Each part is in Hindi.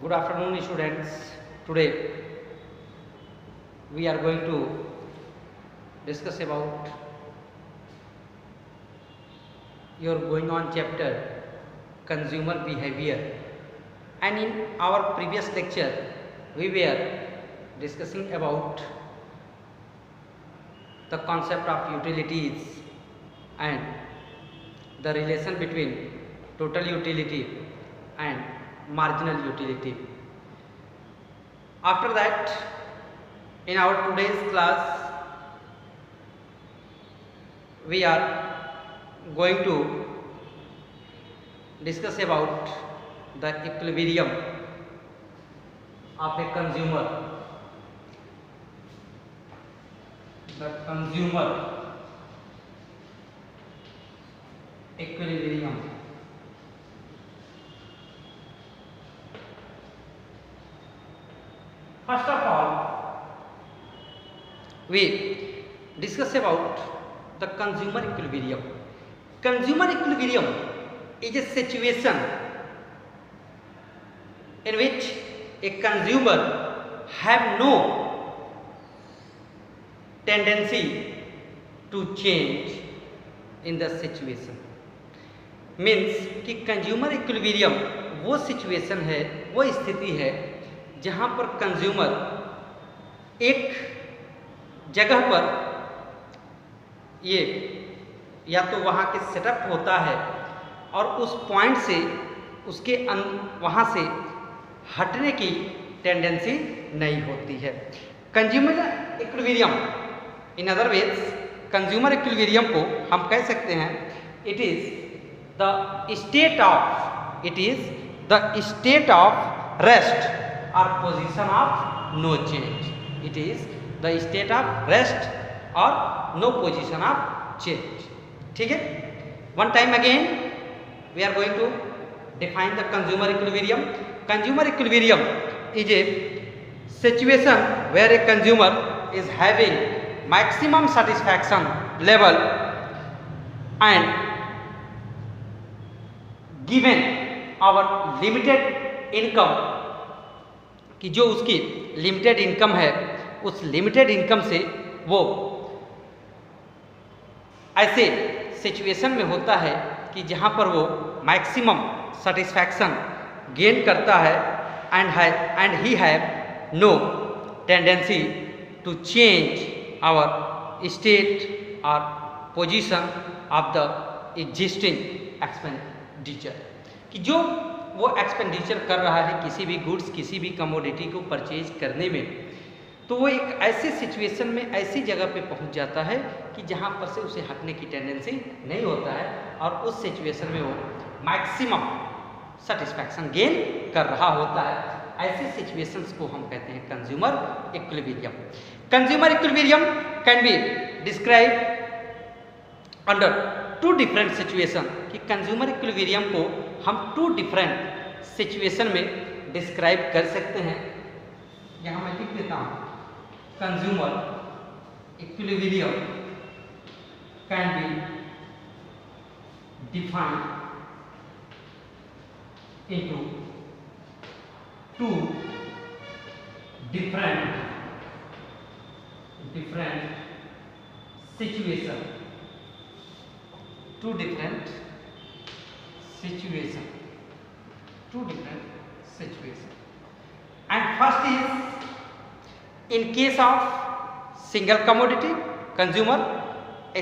Good afternoon, students. Today we are going to discuss about your going on chapter consumer behavior, and in our previous lecture we were discussing about the concept of utilities and the relation between total utility and marginal utility. After that, in our today's class we are going to discuss about the equilibrium of a consumer. The consumer equilibrium. First of all, we discuss about the consumer equilibrium. Consumer equilibrium is a situation in which a consumer have no tendency to change in the situation. Means कि कंज्यूमर इक्विलिब्रियम वो सिचुएशन है, वो स्थिति है जहाँ पर कंज्यूमर एक जगह पर ये या तो वहाँ के सेटअप होता है और उस पॉइंट से उसके वहाँ से हटने की टेंडेंसी नहीं होती है। Consumer equilibrium, in other ways consumer equilibrium को हम कह सकते हैं it is the state of rest or position of no change. It is the state of rest or no position of change. ठीक है? One time again we are going to define the consumer equilibrium. Consumer equilibrium is a situation where a consumer is having maximum satisfaction level and given our limited income, कि जो उसकी लिमिटेड इनकम है उस लिमिटेड इनकम से वो ऐसे सिचुएशन में होता है कि जहाँ पर वो मैक्सिमम सेटिस्फैक्शन गेन करता है and he have no tendency to change our state और position of the existing expenditure, कि जो वो एक्सपेंडिचर कर रहा है किसी भी गुड्स, किसी भी कमोडिटी को परचेज करने में, तो वो एक ऐसे सिचुएशन में ऐसी जगह पे पहुंच जाता है कि जहां पर से उसे हटने की टेंडेंसी नहीं होता है और उस सिचुएशन में वो मैक्सिमम सेटिस्फैक्शन गेन कर रहा होता है। ऐसे सिचुएशंस को हम कहते हैं consumer equilibrium. Consumer equilibrium can be describe under to different situation, कि कंज्यूमर इक्विलिब्रियम को हम टू डिफरेंट सिचुएशन में डिस्क्राइब कर सकते हैं। यहां मैं लिख देता हूं, consumer equilibrium can be defined into two different situation, two different situation. And first is, in case of single commodity, consumer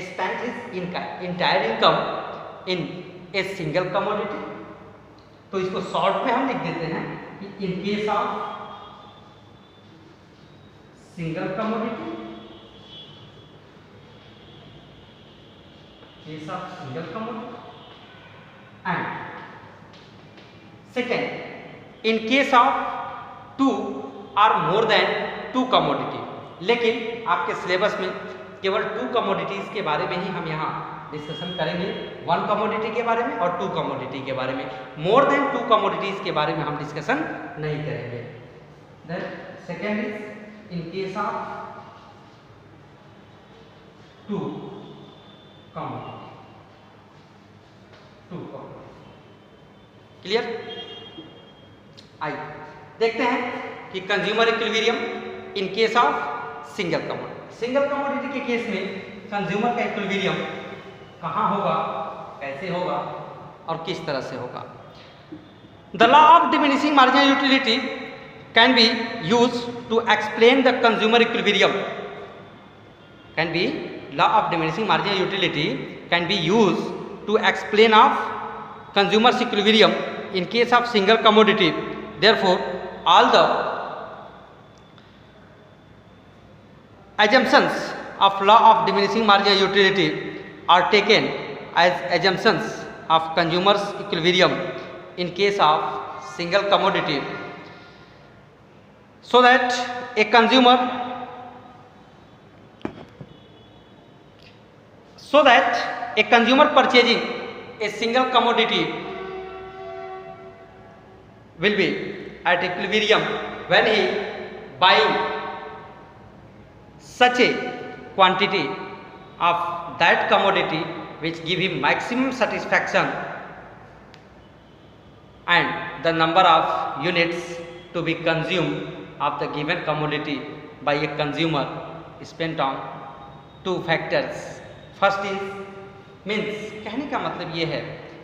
spent his entire income in a single commodity. तो इसको शॉर्ट में हम लिख देते हैं कि in case of single commodity, case of single commodity, and second, in case of two or more than two commodity. लेकिन आपके सिलेबस में केवल टू कमोडिटीज के बारे में ही हम यहाँ डिस्कशन करेंगे, वन कमोडिटी के बारे में और टू कमोडिटी के बारे में। मोर देन टू कमोडिटीज के बारे में हम डिस्कशन नहीं करेंगे। Then second is in case of two commodity, clear? आई देखते हैं कि consumer equilibrium in case of single commodity के केस में कंज्यूमर का इक्विलिब्रियम कहाँ होगा, कैसे होगा और किस तरह से होगा। The law of diminishing marginal utility can be use to explain the consumer equilibrium law of diminishing marginal utility can be used to explain of consumer's equilibrium in case of single commodity. Therefore, all the assumptions of law of diminishing marginal utility are taken as assumptions of consumer's equilibrium in case of single commodity, so that a consumer purchasing a single commodity will be at equilibrium when he buying such a quantity of that commodity which give him maximum satisfaction and the number of units to be consumed of the given commodity by a consumer spent on two factors. First is means, कहने का मतलब ये है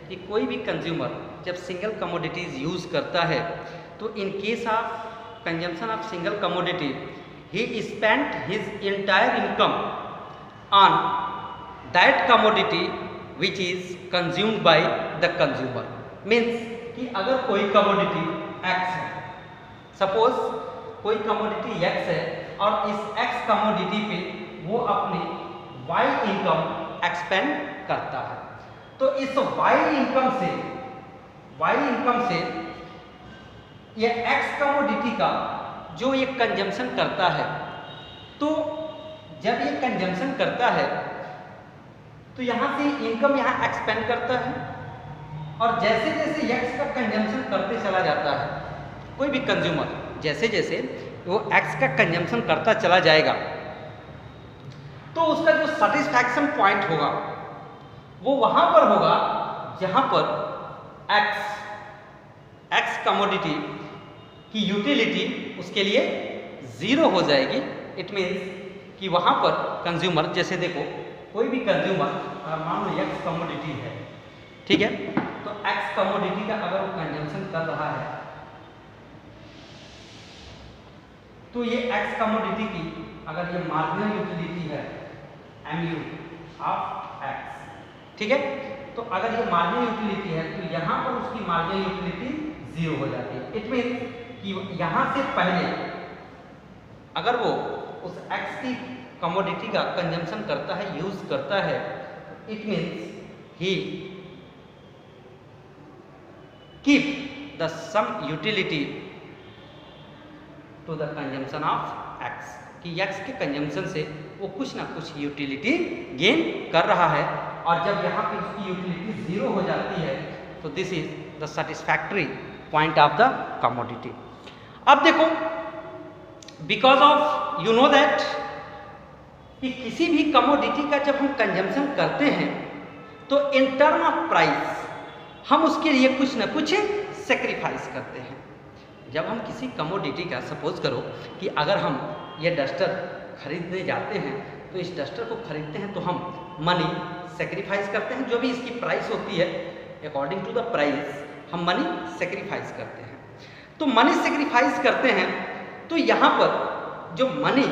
कि कोई भी कंज्यूमर जब सिंगल कमोडिटीज़ यूज़ करता है तो इन case of consumption of single commodity he spent his entire income on that commodity which is consumed by the consumer. Means कि अगर कोई कमोडिटी एक्स है, सपोज कोई कमोडिटी एक्स है और इस एक्स कमोडिटी पे वो अपनी वाई इनकम एक्सपेंड करता है, तो इस वाई इनकम से ये एक्स कमोडिटी का जो ये कंजम्पशन करता है, तो जब ये कंजम्पशन करता है तो यहाँ से इनकम यहाँ एक्सपेंड करता है और जैसे जैसे एक्स का कंजम्पशन करते चला जाता है, कोई भी कंज्यूमर जैसे जैसे वो एक्स का कंजम्पशन करता चला जाएगा तो उसका जो सेटिस्फैक्शन पॉइंट होगा वो वहां पर होगा जहां पर एक्स कमोडिटी की यूटिलिटी उसके लिए ज़ीरो हो जाएगी। इट मीन्स कि वहां पर कंज्यूमर, जैसे देखो कोई भी कंज्यूमर मान लो एक्स कमोडिटी है, ठीक है, तो एक्स कमोडिटी का अगर वो कंजम्पशन कर रहा है तो ये एक्स कमोडिटी की अगर ये मार्जिनल यूटिलिटी है MU ऑफ एक्स, ठीक है, तो अगर ये मार्जिनल यूटिलिटी है तो यहाँ पर उसकी मार्जिनल यूटिलिटी जीरो हो जाती है। इट मीन्स कि यहाँ से पहले अगर वो उस एक्स की कमोडिटी का कंजम्पशन करता है, यूज करता है, it means he keep the sum utility to the consumption of X, कि एक्स के कंजम्पशन से वो कुछ ना कुछ यूटिलिटी गेन कर रहा है और जब यहाँ पे उसकी यूटिलिटी जीरो हो जाती है तो this is the satisfactory point of the commodity. अब देखो, because of you know that कि किसी भी कमोडिटी का जब हम कंजम्पशन करते हैं तो इन टर्म ऑफ प्राइस हम उसके लिए कुछ ना कुछ सेक्रीफाइस करते हैं। जब हम किसी कमोडिटी का, सपोज करो कि अगर हम ये डस्टर खरीदने जाते हैं तो इस डस्टर को खरीदते हैं तो हम मनी सेक्रीफाइस करते हैं, जो भी इसकी प्राइस होती है अकॉर्डिंग टू द प्राइस हम मनी सेक्रीफाइस करते हैं। तो मनी सेक्रीफाइस करते हैं तो यहाँ पर जो मनी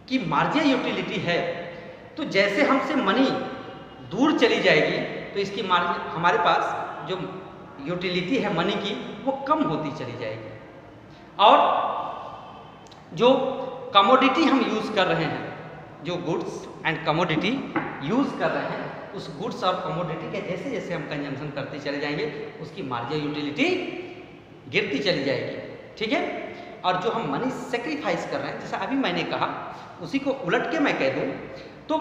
की मार्जिनल यूटिलिटी है, तो जैसे हमसे मनी दूर चली जाएगी तो इसकी मार्जिन, हमारे पास जो यूटिलिटी है मनी की वो कम होती चली जाएगी और जो कमोडिटी हम यूज़ कर रहे हैं, जो गुड्स एंड कमोडिटी यूज़ कर रहे हैं, उस गुड्स और कमोडिटी के जैसे जैसे हम कंजम्पशन करते चले जाएंगे उसकी मार्जिनल यूटिलिटी गिरती चली जाएगी, ठीक है। और जो हम मनी सेक्रीफाइस कर रहे हैं, जैसा अभी मैंने कहा, उसी को उलट के मैं कह दूँ तो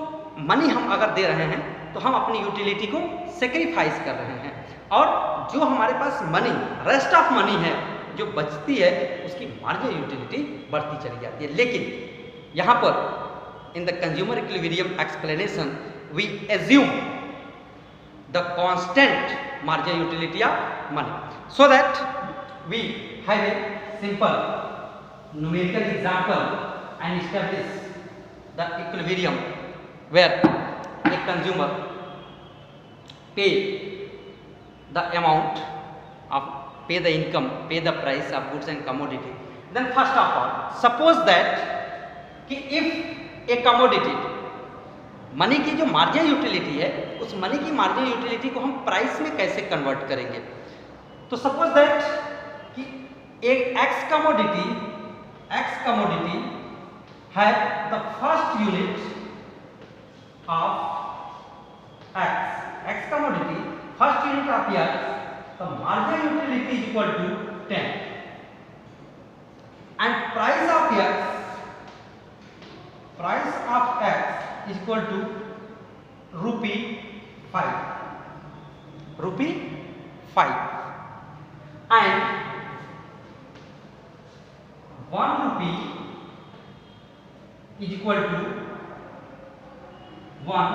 मनी हम अगर दे रहे हैं तो हम अपनी यूटिलिटी को सेक्रीफाइस कर रहे हैं और जो हमारे पास मनी, रेस्ट ऑफ मनी है जो बचती है, उसकी मार्जिनल यूटिलिटी बढ़ती चली जाती है। लेकिन यहाँ पर in the consumer equilibrium explanation we assume the constant marginal utility of money, so that we have a simple numerical example and establish the equilibrium where a consumer pay the amount of pay the income, pay the price of goods and commodity. Then first of all, suppose that कि if a commodity, मनी की जो मार्जिनल यूटिलिटी है, उस मनी की मार्जिनल यूटिलिटी को हम प्राइस में कैसे कन्वर्ट करेंगे। तो सपोज दैट कि एक एक्स कमोडिटी है the first unit of X commodity first unit of X, the marginal utility is equal to 10 and price of X is equal to rupee 5 and 1 rupee is equal to 1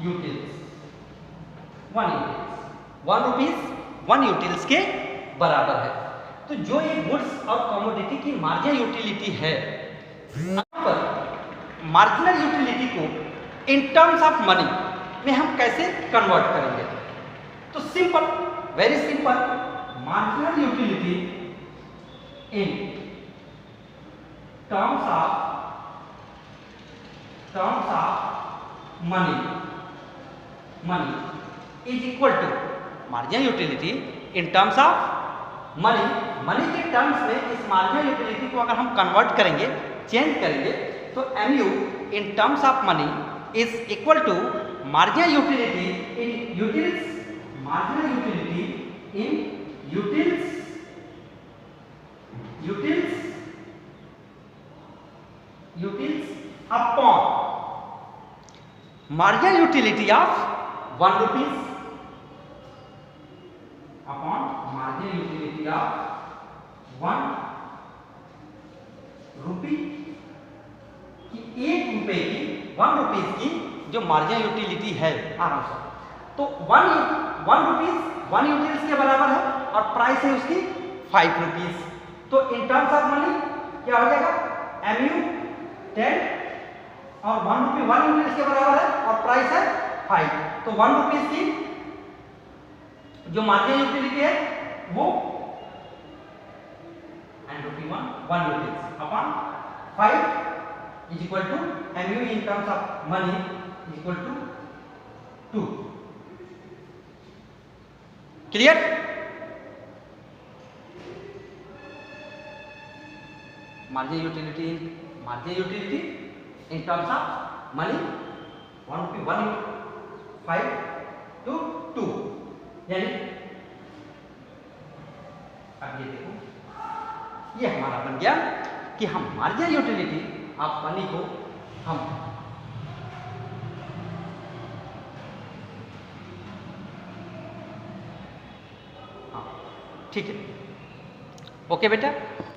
utils 1 rupees 1 utils के बराबर है। तो जो ये गुड्स और कमोडिटी की मार्जिनल यूटिलिटी है, पर मार्जिनल यूटिलिटी को इन टर्म्स ऑफ मनी में हम कैसे कन्वर्ट करेंगे। तो simple, very simple, marginal utility in terms of money is equal to marginal utility in terms of money के टर्म्स में इस मार्जिनल यूटिलिटी को अगर हम कन्वर्ट करेंगे, चेंज करेंगे, तो MU in terms of money is equal to marginal utility in utils upon marginal utility of 1 rupees upon marginal utility of 1 rupee कि 1 रुपए की 1 रुपीज की जो मार्जिनल यूटिलिटी है आराम से, तो 1 रुपीज 1 यूटिल्स के बराबर है और प्राइस है उसकी 5 रुपीज। तो इन टर्म्स ऑफ मनी क्या हो जाएगा, MU 10 और 1 रुपी 1 यूटिल्स के बराबर है और प्राइस है 5। तो 1 रुपीज की जो मार्जिनल यूटिलिटी है वो and rupee 1 utils upon 5 is equal to MU in terms of money is equal to 2. Clear? Marginal utility in terms of money 1 rupee 1 5 to 2, यानी अब ये देखो, ये हमारा बन गया कि हम मार्जिनल यूटिलिटी आप मनी को हम ठीक है, ओके बेटा।